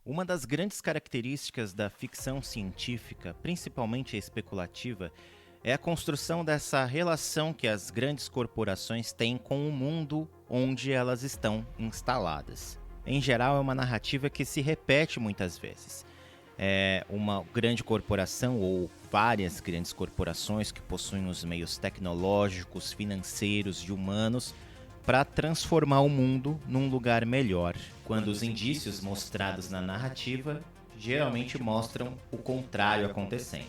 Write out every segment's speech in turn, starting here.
Uma das grandes características da ficção científica, principalmente a especulativa, é a construção dessa relação que as grandes corporações têm com o mundo onde elas estão instaladas. Em geral, é uma narrativa que se repete muitas vezes. É uma grande corporação ou várias grandes corporações que possuem os meios tecnológicos, financeiros e humanos para transformar o mundo num lugar melhor, quando os indícios mostrados na narrativa geralmente mostram o contrário acontecendo.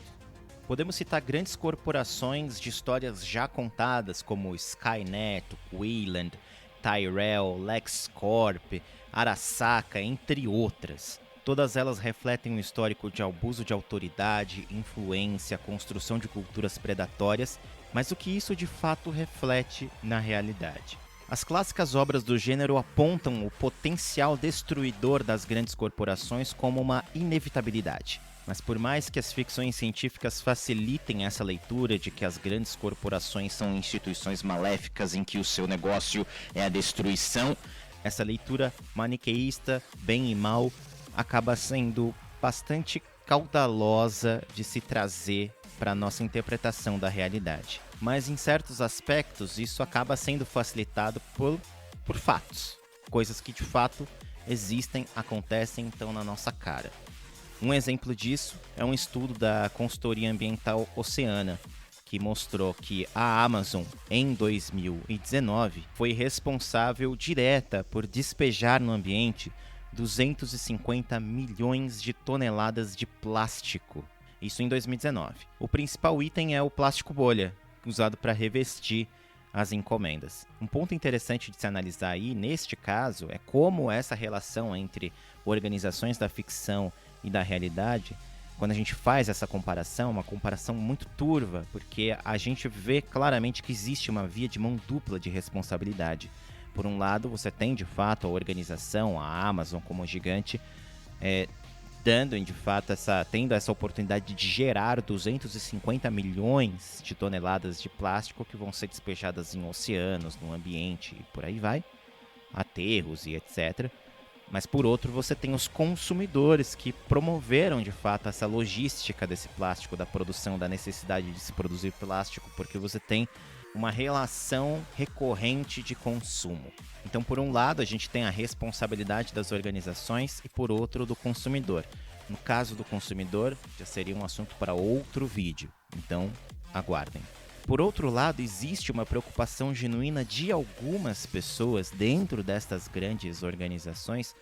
Podemos citar grandes corporações de histórias já contadas, como Skynet, Wayland, Tyrell, LexCorp, Arasaka, entre outras. Todas elas refletem um histórico de abuso de autoridade, influência, construção de culturas predatórias, mas o que isso de fato reflete na realidade? As clássicas obras do gênero apontam o potencial destruidor das grandes corporações como uma inevitabilidade. Mas por mais que as ficções científicas facilitem essa leitura de que as grandes corporações são instituições maléficas em que o seu negócio é a destruição, essa leitura maniqueísta, bem e mal, acaba sendo bastante cautelosa de se trazer para a nossa interpretação da realidade. Mas em certos aspectos isso acaba sendo facilitado por fatos. Coisas que de fato existem, acontecem, estão na nossa cara. Um exemplo disso é um estudo da consultoria ambiental Oceana, que mostrou que a Amazon, em 2019, foi responsável direta por despejar no ambiente 250 milhões de toneladas de plástico. Isso em 2019. O principal item é o plástico bolha, usado para revestir as encomendas. Um ponto interessante de se analisar aí, neste caso, é como essa relação entre organizações da ficção e da realidade, quando a gente faz essa comparação, uma comparação muito turva, porque a gente vê claramente que existe uma via de mão dupla de responsabilidade. Por um lado, você tem de fato a organização, a Amazon como gigante, tendo essa oportunidade de gerar 250 milhões de toneladas de plástico que vão ser despejadas em oceanos, no ambiente e por aí vai, aterros e etc. Mas por outro, você tem os consumidores que promoveram de fato essa logística desse plástico, da produção, da necessidade de se produzir plástico, porque você tem uma relação recorrente de consumo. Então, por um lado, a gente tem a responsabilidade das organizações e por outro, do consumidor. No caso do consumidor, já seria um assunto para outro vídeo. Então, aguardem. Por outro lado, existe uma preocupação genuína de algumas pessoas dentro destas grandes organizações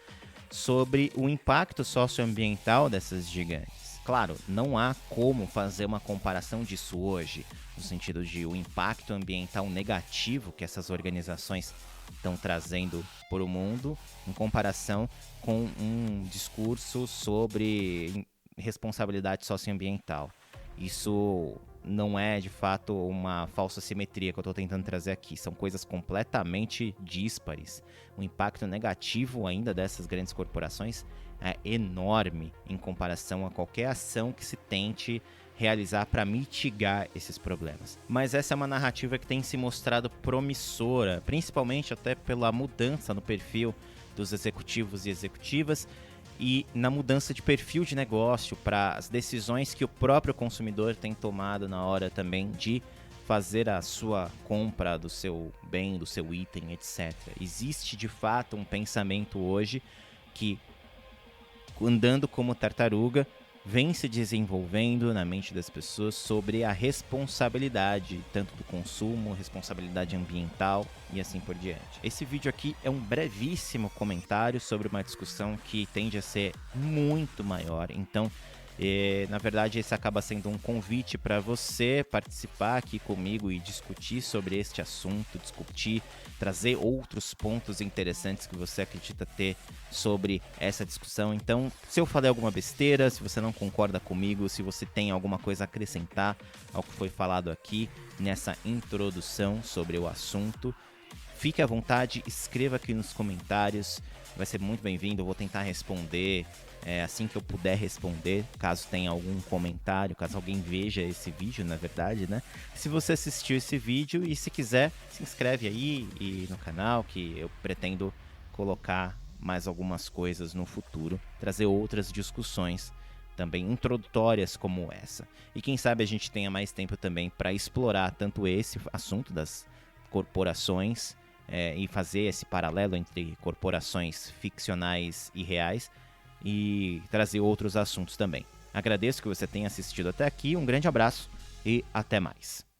sobre o impacto socioambiental dessas gigantes. Claro, não há como fazer uma comparação disso hoje, no sentido de o impacto ambiental negativo que essas organizações estão trazendo para o mundo, em comparação com um discurso sobre responsabilidade socioambiental. Isso não é de fato uma falsa simetria que eu estou tentando trazer aqui. São coisas completamente díspares. O impacto negativo ainda dessas grandes corporações é enorme em comparação a qualquer ação que se tente realizar para mitigar esses problemas. Mas essa é uma narrativa que tem se mostrado promissora, principalmente até pela mudança no perfil dos executivos e executivas e na mudança de perfil de negócio para as decisões que o próprio consumidor tem tomado na hora também de fazer a sua compra do seu bem, do seu item, etc. Existe de fato um pensamento hoje que, andando como tartaruga, vem se desenvolvendo na mente das pessoas sobre a responsabilidade, tanto do consumo, responsabilidade ambiental e assim por diante. Esse vídeo aqui é um brevíssimo comentário sobre uma discussão que tende a ser muito maior, então na verdade esse acaba sendo um convite para você participar aqui comigo e discutir sobre este assunto, trazer outros pontos interessantes que você acredita ter sobre essa discussão. Então, se eu falei alguma besteira, se você não concorda comigo, se você tem alguma coisa a acrescentar ao que foi falado aqui nessa introdução sobre o assunto, fique à vontade, escreva aqui nos comentários, vai ser muito bem-vindo, eu vou tentar responder assim que eu puder responder, caso tenha algum comentário, caso alguém veja esse vídeo, na verdade, né? Se você assistiu esse vídeo e se quiser, se inscreve aí no canal, que eu pretendo colocar mais algumas coisas no futuro, trazer outras discussões também introdutórias como essa. E quem sabe a gente tenha mais tempo também para explorar tanto esse assunto das corporações e fazer esse paralelo entre corporações ficcionais e reais e trazer outros assuntos também. Agradeço que você tenha assistido até aqui, um grande abraço e até mais.